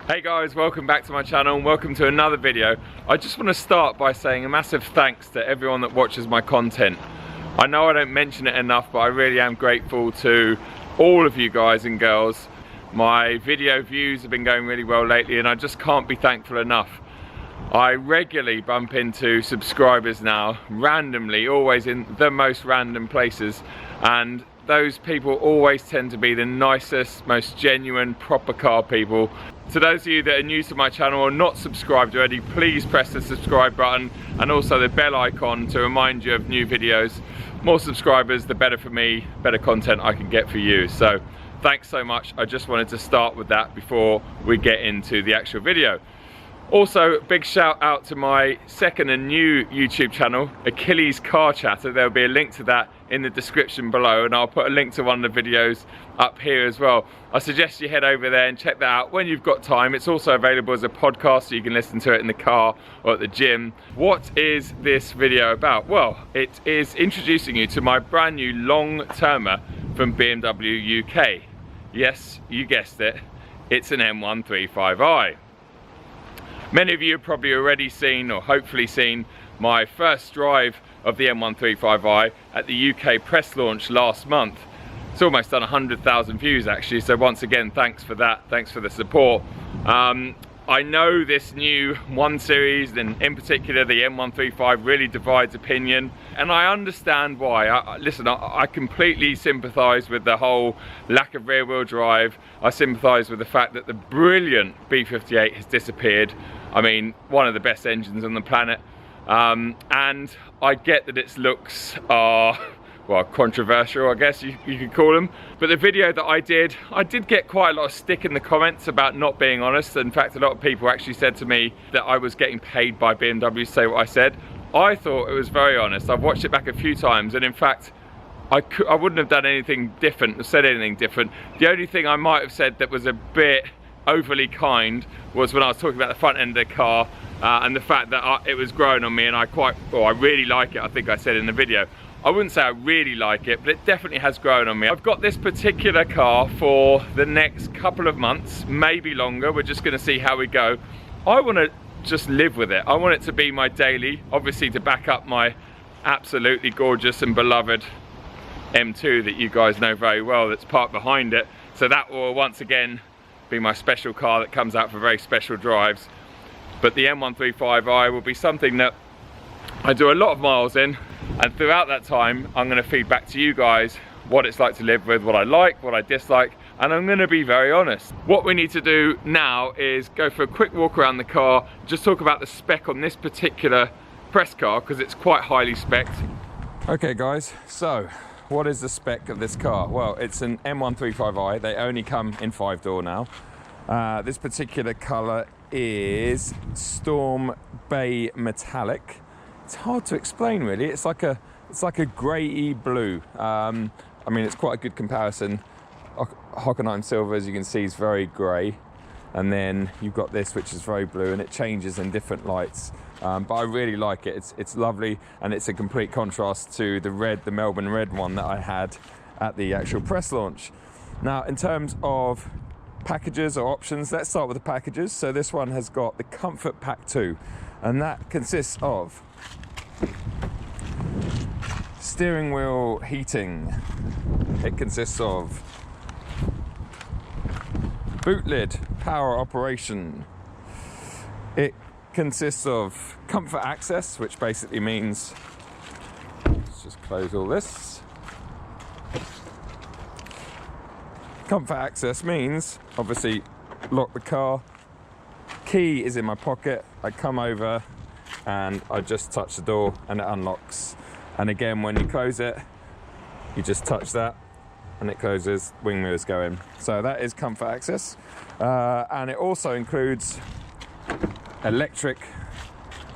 Hey guys, welcome back to my channel and welcome to another video. I just want to start by saying a massive thanks to everyone that watches my content. I know I don't mention it enough, but I really am grateful to all of you guys and girls. My video views have been going really well lately and I just can't be thankful enough. I regularly bump into subscribers now, randomly, always in the most random places, and those people always tend to be the nicest, most genuine, proper car people. To those of you that are new to my channel or not subscribed already, please press the subscribe button and also the bell icon to remind you of new videos. More subscribers, the better for me, better content I can get for you. So thanks so much. I just wanted to start with that before we get into the actual video. Also, big shout out to my second and new YouTube channel, Achilles Car Chatter. There'll be a link to that in the description below, and I'll put a link to one of the videos up here as well. I suggest you head over there and check that out when you've got time. It's also available as a podcast, so you can listen to it in the car or at the gym. What is this video about? Well, it is introducing you to my brand new long-termer from BMW UK. Yes, you guessed it, it's an M135i. Many of you have probably already seen, or hopefully seen, my first drive of the M135i at the UK press launch last month. It's almost done 100,000 views actually, so once again, thanks for that, thanks for the support. I know this new 1 Series, and in particular the M135, really divides opinion, and I understand why. Listen, I completely sympathise with the whole lack of rear-wheel drive. I sympathise with the fact that the brilliant B58 has disappeared. I mean, one of the best engines on the planet, and I get that its looks are, well, controversial, I guess you could call them. But the video that I did get quite a lot of stick in the comments about not being honest. In fact, a lot of people actually said to me that I was getting paid by BMW to say what I said. I thought it was very honest. I've watched it back a few times, and in fact, I wouldn't have done anything different, or said anything different. The only thing I might have said that was a bit overly kind was when I was talking about the front end of the car and the fact that it was growing on me, and I really like it, I think I said in the video. I wouldn't say I really like it, but it definitely has grown on me. I've got this particular car for the next couple of months, maybe longer. We're just gonna see how we go. I wanna just live with it. I want it to be my daily, obviously to back up my absolutely gorgeous and beloved M2 that you guys know very well that's parked behind it. So that will once again be my special car that comes out for very special drives. But the M135i will be something that I do a lot of miles in, and throughout that time I'm going to feed back to you guys what it's like to live with, what I like, what I dislike, and I'm going to be very honest. What we need to do now is go for a quick walk around the car, just talk about the spec on this particular press car, because it's quite highly spec'd. Okay guys, so what is the spec of this car? Well, it's an M135i. They only come in 5-door now. This particular colour is Storm Bay Metallic. It's hard to explain really. It's like a grey-y blue. I mean, it's quite a good comparison. Hockenheim Silver, as you can see, is very grey, and then you've got this, which is very blue, and it changes in different lights. But I really like it. It's lovely, and it's a complete contrast to the red, the Melbourne red one that I had at the actual press launch. Now, in terms of packages or options, let's start with the packages. So this one has got the Comfort Pack 2, and that consists of steering wheel heating. It consists of boot lid power operation. It consists of comfort access, which basically means, let's just close all this. Comfort access means, obviously, lock the car, key is in my pocket, I come over and I just touch the door and it unlocks. And again, when you close it, you just touch that and it closes, wing mirrors go in. So that is comfort access. And it also includes electric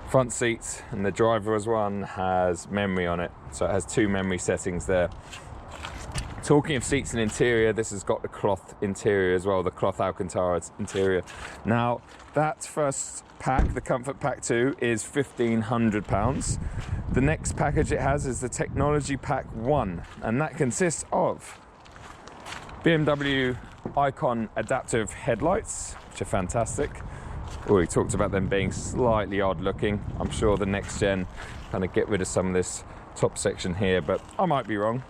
front seats, and the driver's one has memory on it. So it has 2 memory settings there. Talking of seats and interior, this has got the cloth interior as well, the cloth Alcantara interior. Now, that first pack, the Comfort Pack 2, is £1,500. The next package it has is the Technology Pack 1, and that consists of BMW Icon adaptive headlights, which are fantastic. Already talked about them being slightly odd looking. I'm sure the next gen kind of get rid of some of this top section here, but I might be wrong.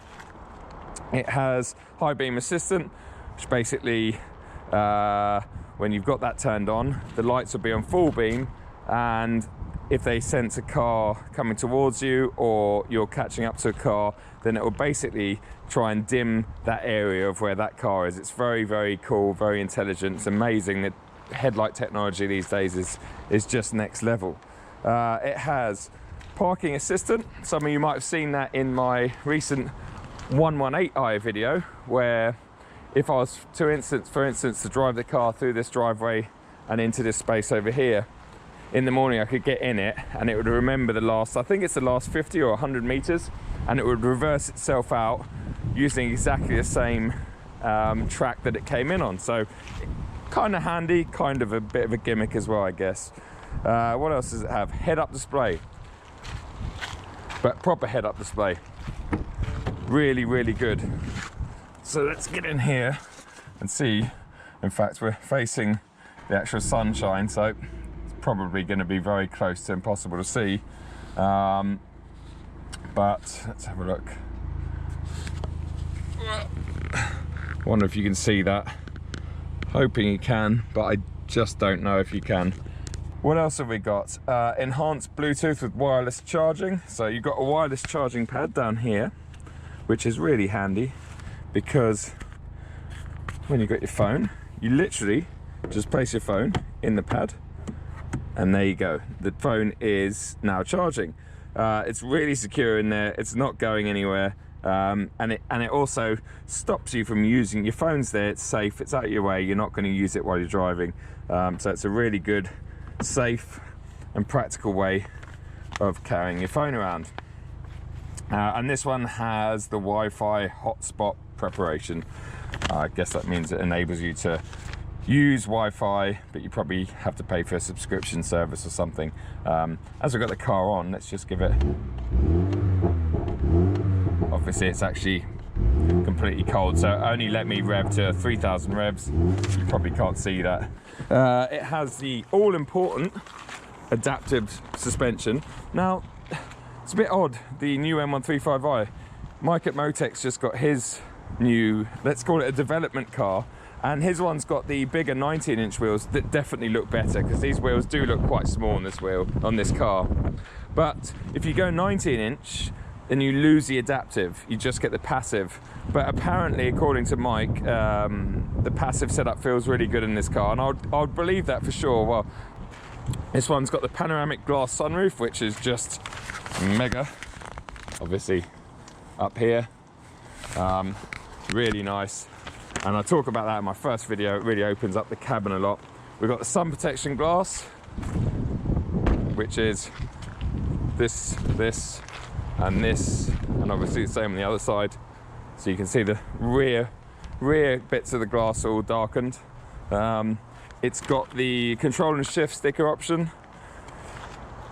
It has high beam assistant, which basically when you've got that turned on, the lights will be on full beam, and if they sense a car coming towards you or you're catching up to a car, then it will basically try and dim that area of where that car is. It's very, very cool, very intelligent. It's amazing that headlight technology these days is just next level. It has parking assistant. Some of you might have seen that in my recent 118i video, where if I was for instance to drive the car through this driveway and into this space over here in the morning, I could get in it and it would remember the last, I think it's the last 50 or 100 meters, and it would reverse itself out using exactly the same track that it came in on. So kind of handy, kind of a bit of a gimmick as well, I guess. What else does it have? Head-up display, but proper head-up display. Really, really good. So let's get in here and see. In fact, we're facing the actual sunshine, so it's probably going to be very close to impossible to see. But let's have a look. Wonder if you can see that. Hoping you can, but I just don't know if you can. What else have we got? Enhanced Bluetooth with wireless charging. So you've got a wireless charging pad down here, which is really handy, because when you've got your phone, you literally just place your phone in the pad and there you go. The phone is now charging. It's really secure in there. It's not going anywhere. And it also stops you from using your phone's there. It's safe, it's out of your way, you're not going to use it while you're driving. So it's a really good, safe and practical way of carrying your phone around. And this one has the Wi-Fi hotspot preparation. I guess that means it enables you to use Wi-Fi, but you probably have to pay for a subscription service or something. As we've got the car on, let's just give it. Obviously it's actually completely cold, so only let me rev to 3,000 revs. You probably can't see that. It has the all-important adaptive suspension. Now, it's a bit odd, the new M135i. Mike at Motex just got his new, let's call it a development car, and his one's got the bigger 19-inch wheels that definitely look better, because these wheels do look quite small on this car. But if you go 19-inch, then you lose the adaptive, you just get the passive. But apparently, according to Mike, the passive setup feels really good in this car, and I'd believe that for sure. Well, this one's got the panoramic glass sunroof, which is just mega, obviously up here. Really nice, and I talk about that in my first video. It really opens up the cabin a lot. We've got the sun protection glass, which is this and this, and obviously the same on the other side, so you can see the rear bits of the glass all darkened. It's got the control and shift sticker option.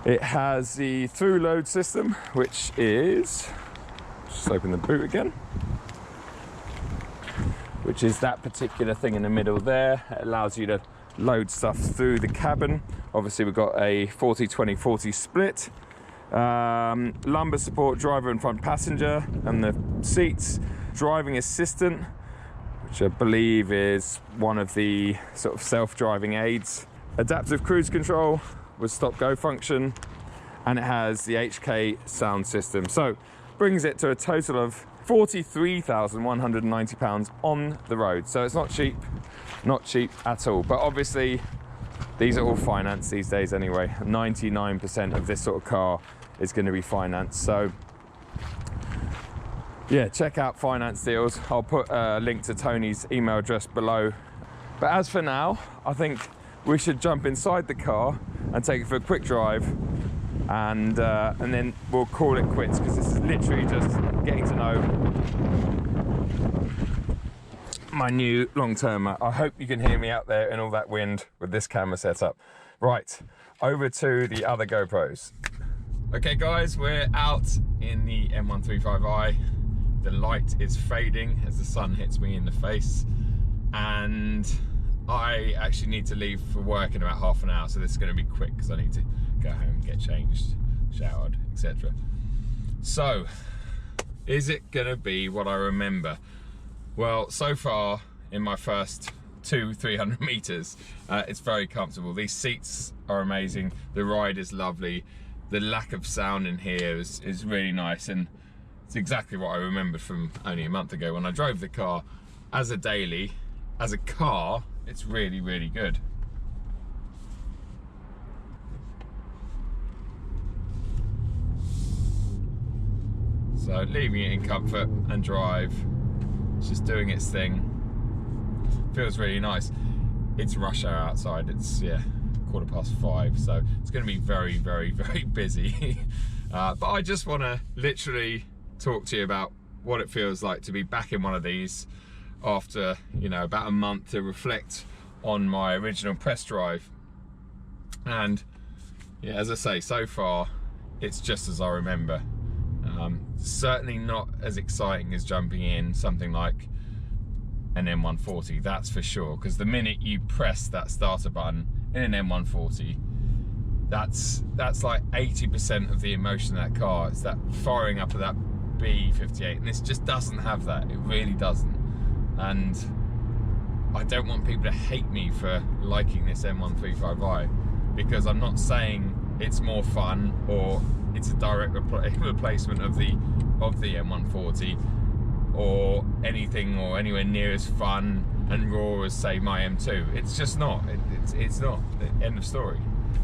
It has the through load system, which is, just open the boot again, which is that particular thing in the middle there. It allows you to load stuff through the cabin. Obviously we've got a 40-20-40 split. Lumbar support, driver and front passenger, and the seats. Driving assistant, which I believe is one of the sort of self-driving aids. Adaptive cruise control with stop-go function, and it has the HK sound system. So brings it to a total of £43,190 on the road. So it's not cheap at all. But obviously these are all financed these days anyway. 99% of this sort of car is going to be financed. So yeah, check out finance deals. I'll put a link to Tony's email address below. But as for now, I think we should jump inside the car and take it for a quick drive, and then we'll call it quits, because this is literally just getting to know my new long-termer. I hope you can hear me out there in all that wind with this camera setup. Right, over to the other GoPros. Okay guys, we're out in the M135i. The light is fading as the sun hits me in the face, and I actually need to leave for work in about half an hour, so this is going to be quick because I need to go home, get changed, showered, etc. So, is it going to be what I remember? Well, so far in my first 200-300 meters, it's very comfortable. These seats are amazing. The ride is lovely. The lack of sound in here is really nice, and it's exactly what I remembered from only a month ago when I drove the car. As a daily, as a car, it's really, really good. So leaving it in comfort and drive, it's just doing its thing. Feels really nice. It's rush hour outside. It's 5:15, so it's going to be very, very, very busy. But I just want to literally talk to you about what it feels like to be back in one of these after, you know, about a month, to reflect on my original press drive. And yeah, as I say, so far it's just as I remember. Certainly not as exciting as jumping in something like an M140, that's for sure, because the minute you press that starter button in an M140, that's like 80% of the emotion of that car. It's that firing up of that B58, and this just doesn't have that. It really doesn't. And I don't want people to hate me for liking this M135i, because I'm not saying it's more fun or it's a direct replacement of the M140 or anything or anywhere near as fun and raw as, say, my M2. It's just not. It's not. End of story.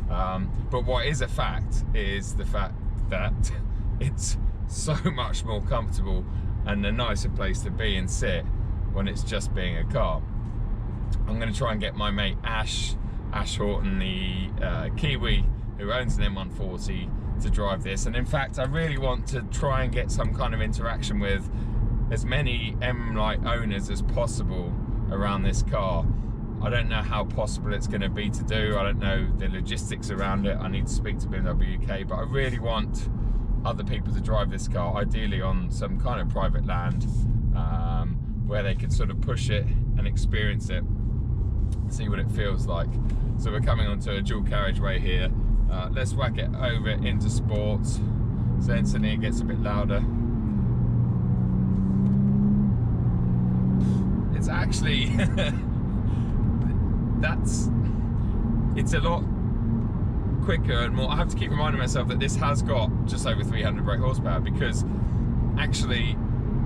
But what is a fact is the fact that it's so much more comfortable and a nicer place to be and sit when it's just being a car. I'm going to try and get my mate Ash Horton, the Kiwi who owns an M140, to drive this. And in fact, I really want to try and get some kind of interaction with as many M-Lite owners as possible around this car. I don't know how possible it's going to be to do. I don't know the logistics around it. I need to speak to BMW UK, but I really want other people to drive this car, ideally on some kind of private land, where they can sort of push it and experience it, see what it feels like. So we're coming onto a dual carriageway here. Let's whack it over into sports, so instantly it gets a bit louder. It's actually it's a lot quicker and more. I have to keep reminding myself that this has got just over 300 brake horsepower, because actually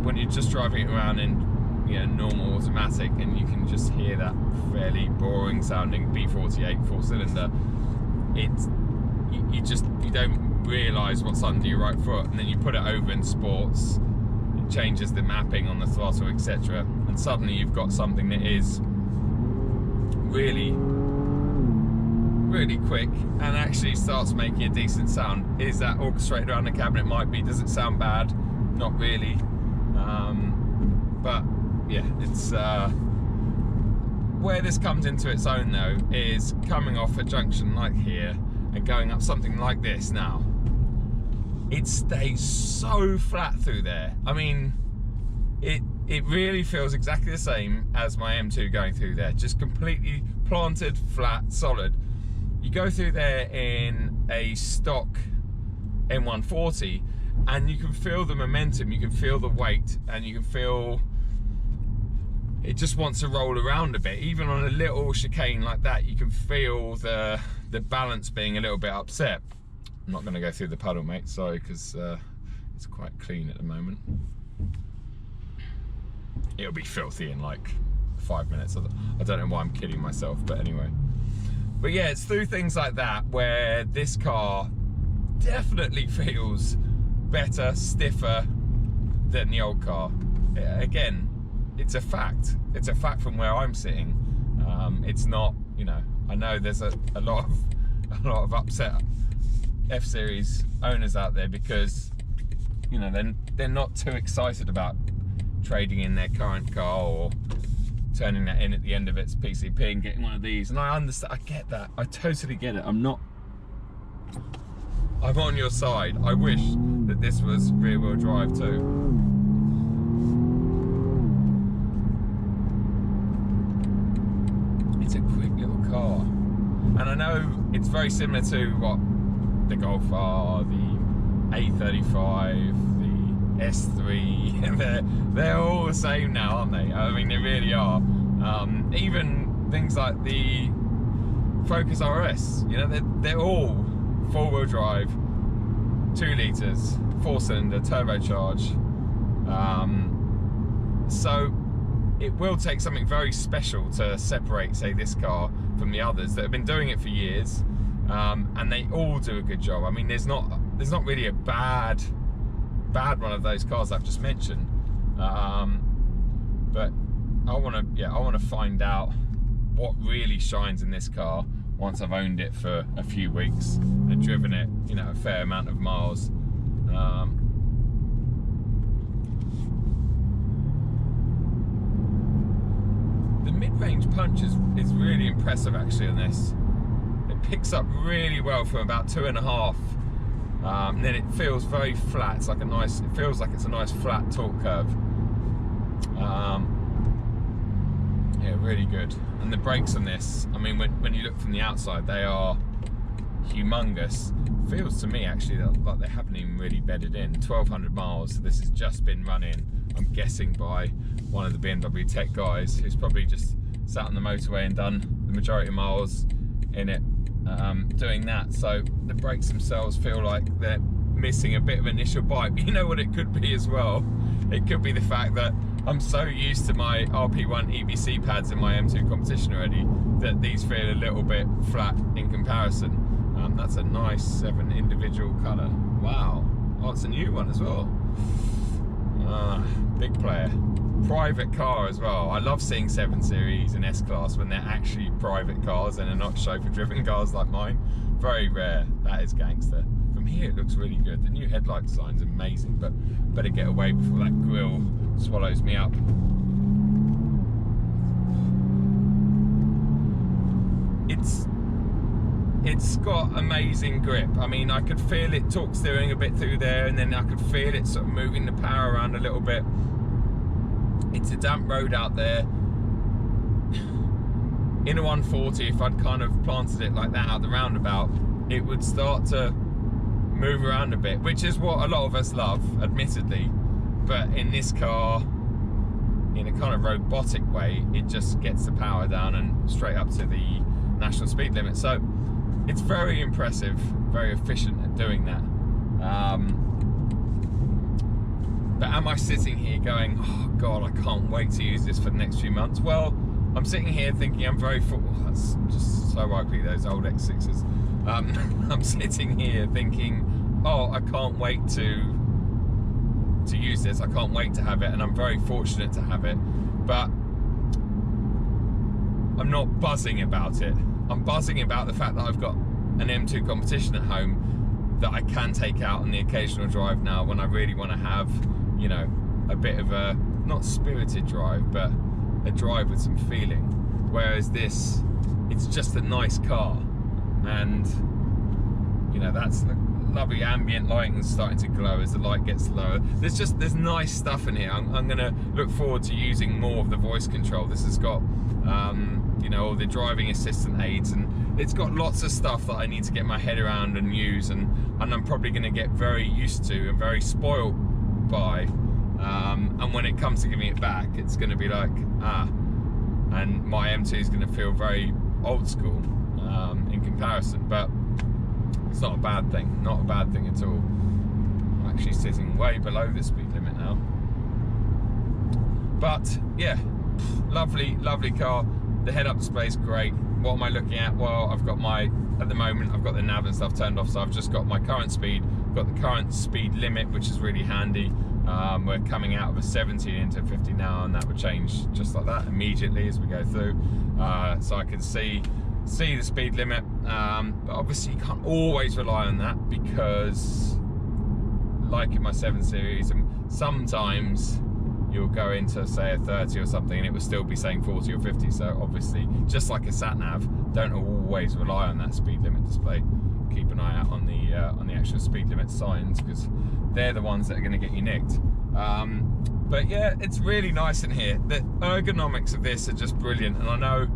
when you're just driving it around in, you know, normal automatic, and you can just hear that fairly boring sounding B48 4-cylinder, you don't realise what's under your right foot, and then you put it over in sports, it changes the mapping on the throttle, etc., and suddenly you've got something that is really, really quick and actually starts making a decent sound. Is that orchestrated around the cabinet? Might be. Does it sound bad? Not really. But yeah, it's where this comes into its own though is coming off a junction like here and going up something like this now. It stays so flat through there. I mean, it really feels exactly the same as my M2 going through there, just completely planted, flat, solid. You go through there in a stock M140 and you can feel the momentum, you can feel the weight, and you can feel it just wants to roll around a bit. Even on a little chicane like that, you can feel the balance being a little bit upset. I'm not going to go through the puddle, mate, sorry, because it's quite clean at the moment. It'll be filthy in like 5 minutes. I don't know why I'm kidding myself, but anyway. But yeah, it's through things like that where this car definitely feels better, stiffer than the old car. Again, it's a fact. It's a fact from where I'm sitting. It's not, you know, I know there's a lot of upset F-Series owners out there because, you know, they're not too excited about trading in their current car or turning that in at the end of its PCP and getting one of these. And I understand, I get that, I totally get it. I'm on your side. I wish that this was rear-wheel drive too. It's And I know it's very similar to what the Golf R, the A35, the S3, they're all the same now, aren't they? I mean, they really are. Even things like the Focus RS, you know, they're all 4-wheel drive, 2 litres, 4-cylinder, turbocharged. So it will take something very special to separate, say, this car from the others that have been doing it for years, and they all do a good job. I mean, there's not really a bad one of those cars I've just mentioned, but I want to find out what really shines in this car once I've owned it for a few weeks and driven it, you know, a fair amount of miles. The mid-range punch is really impressive actually on this. It picks up really well from about 2.5, and then it feels very flat. It's like it feels like it's a nice flat torque curve. Yeah, really good. And the brakes on this, I mean, when you look from the outside, they are humongous. Feels to me actually like they haven't even really bedded in. 1,200 miles, so this has just been running, I'm guessing, by one of the BMW tech guys who's probably just sat on the motorway and done the majority of miles in it, doing that. So the brakes themselves feel like they're missing a bit of initial bite. But you know what it could be as well? It could be the fact that I'm so used to my RP1 EBC pads in my M2 competition already that these feel a little bit flat in comparison. That's a nice 7 individual colour. Wow. Oh, it's a new one as well. Big player. Private car as well. I love seeing 7 Series and S-Class when they're actually private cars and they're not chauffeur-driven cars like mine. Very rare. That is gangster. From here it looks really good. The new headlight design's amazing, but better get away before that grille swallows me up. It's got amazing grip. I mean, I could feel it torque steering a bit through there, and then I could feel it sort of moving the power around a little bit. It's a damp road out there. In a 140, if I'd kind of planted it like that out the roundabout, it would start to move around a bit, which is what a lot of us love, admittedly. But in this car, in a kind of robotic way, it just gets the power down and straight up to the national speed limit. So it's very impressive, very efficient at doing that. But am I sitting here going, oh God, I can't wait to use this for the next few months? Well, I'm sitting here thinking I'm very full. That's just so ugly, those old X6s. I'm sitting here thinking, oh, I can't wait to use this. I can't wait to have it, and I'm very fortunate to have it. But I'm not buzzing about it. I'm buzzing about the fact that I've got an M2 competition at home that I can take out on the occasional drive now when I really want to have, you know, a bit of a, not spirited drive, but a drive with some feeling. Whereas this, it's just a nice car, and you know, that's the lovely ambient lighting starting to glow as the light gets lower. There's nice stuff in here. I'm gonna look forward to using more of the voice control. This has got you know, all the driving assistant aids, and it's got lots of stuff that I need to get my head around and use, and I'm probably gonna get very used to and very spoiled by, and when it comes to giving it back, it's gonna be like, and my M2 is gonna feel very old school in comparison. But it's not a bad thing, not a bad thing at all. I'm actually sitting way below the speed limit now. But yeah, lovely, lovely car. The head-up display is great. What am I looking at? Well, I've got at the moment, I've got the nav and stuff turned off, so I've just got my current speed, got the current speed limit, which is really handy. We're coming out of a 70 into 50 now, and that would change just like that immediately as we go through. So I can see the speed limit, but obviously you can't always rely on that, because like in my 7 Series, and sometimes you'll go into, say, a 30 or something and it will still be saying 40 or 50. So obviously, just like a sat nav, don't always rely on that speed limit display. Keep an eye out on the actual speed limit signs, because they're the ones that are going to get you nicked. But yeah, it's really nice in here. The ergonomics of this are just brilliant, and I know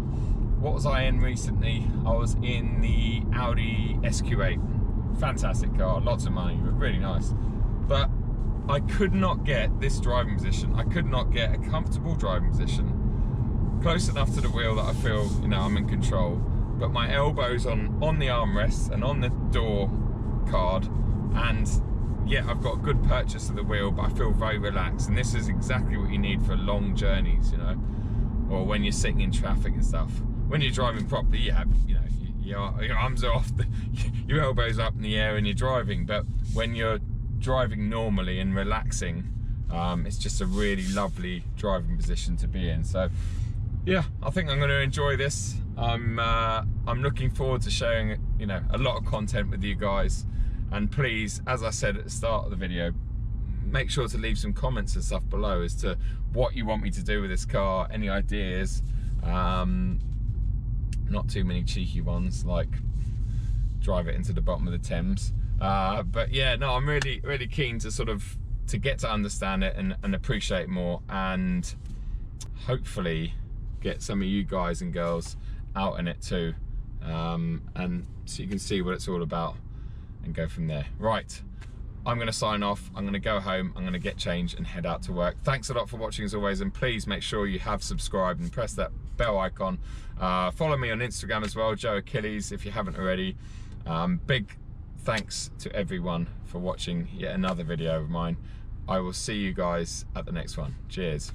what was I in recently? I was in the Audi SQ8. Fantastic car, lots of money, but really nice. But I could not get this driving position. I could not get a comfortable driving position close enough to the wheel that I feel, you know, I'm in control. But my elbows on the armrests and on the door card, and yeah, I've got good purchase of the wheel, but I feel very relaxed. And this is exactly what you need for long journeys, you know, or when you're sitting in traffic and stuff. When you're driving properly, you have, you know, your arms are off, your elbows up in the air and you're driving. But when you're driving normally and relaxing, it's just a really lovely driving position to be in. So yeah, I think I'm going to enjoy this. I'm looking forward to sharing, you know, a lot of content with you guys. And please, as I said at the start of the video, make sure to leave some comments and stuff below as to what you want me to do with this car, any ideas. Not too many cheeky ones like drive it into the bottom of the Thames. But yeah, no, I'm really keen to sort of to get to understand it and appreciate it more, and hopefully get some of you guys and girls out in it too, and so you can see what it's all about and go from there. Right, I'm going to sign off. I'm going to go home. I'm going to get changed and head out to work. Thanks a lot for watching as always, and please make sure you have subscribed and press that bell icon. Follow me on Instagram as well, Joe Achilles, if you haven't already. Big thanks to everyone for watching yet another video of mine. I will see you guys at the next one. Cheers.